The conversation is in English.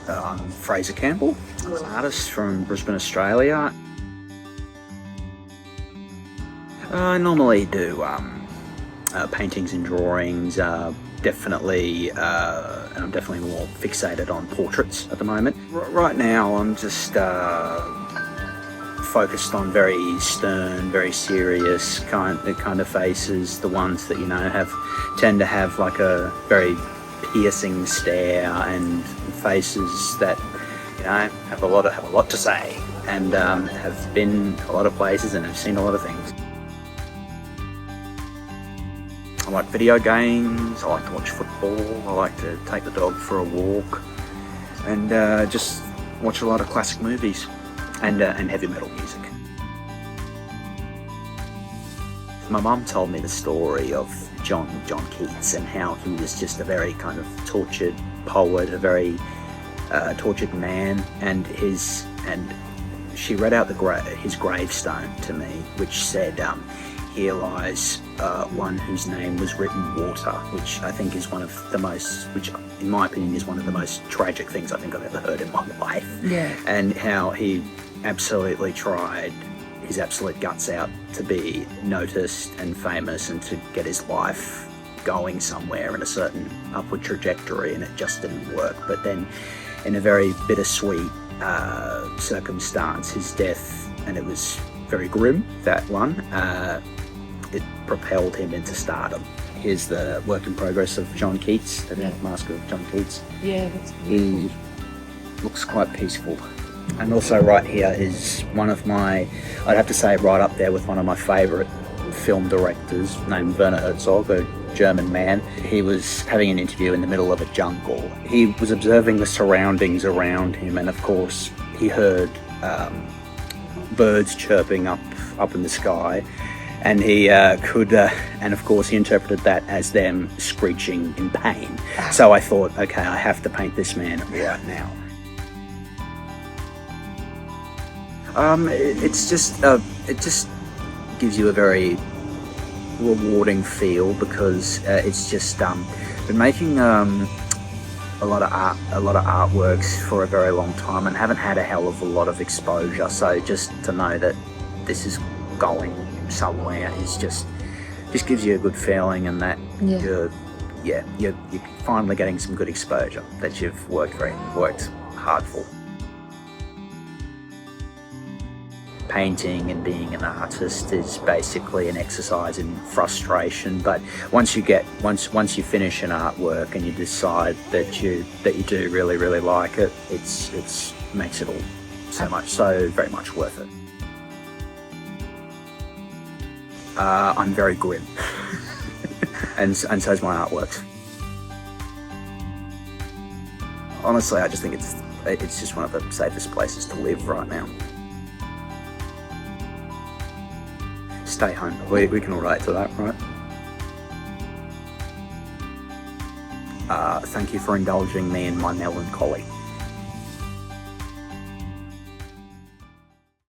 I'm Frazer Campbell, I'm an artist from Brisbane, Australia. I normally do paintings and drawings, definitely, and I'm definitely more fixated on portraits at the moment. Right now I'm just focused on very stern, very serious kind of faces, the ones that, you know, tend to have like a very piercing stare, and faces that, you know, have a lot to say, and have been a lot of places and have seen a lot of things. I like video games, I like to watch football, I like to take the dog for a walk, and just watch a lot of classic movies and heavy metal music. My mum told me the story of John Keats, and how he was just a very kind of tortured poet, a very tortured man, and she read out his gravestone to me, which said, "Here lies one whose name was written water," which I think is which in my opinion is one of the most tragic things I think I've ever heard in my life. Yeah. And how he absolutely tried his absolute guts out to be noticed and famous, and to get his life going somewhere in a certain upward trajectory, and it just didn't work. But then, in a very bittersweet circumstance, his death, and it was very grim, that one, it propelled him into stardom. Here's the work in progress of John Keats, the mask of John Keats. Yeah, that's beautiful. He looks quite peaceful. And also right here is one of my, I'd have to say right up there with one of my favourite film directors, named Werner Herzog, a German man. He was having an interview in the middle of a jungle. He was observing the surroundings around him, and of course he heard birds chirping up in the sky, and he and of course he interpreted that as them screeching in pain. So I thought, okay, I have to paint this man right now. It just gives you a very rewarding feel, because it's just been making a lot of artworks for a very long time, and haven't had a hell of a lot of exposure. So just to know that this is going somewhere is just gives you a good feeling, and that you're finally getting some good exposure that you've worked hard for. Painting and being an artist is basically an exercise in frustration, but once you finish an artwork and you decide that you do really like it, it makes it all so very much worth it. I'm very grim, and so's my artworks. Honestly, I just think it's just one of the safest places to live right now. Stay home. We can all relate to that, right? Thank you for indulging me in my melancholy.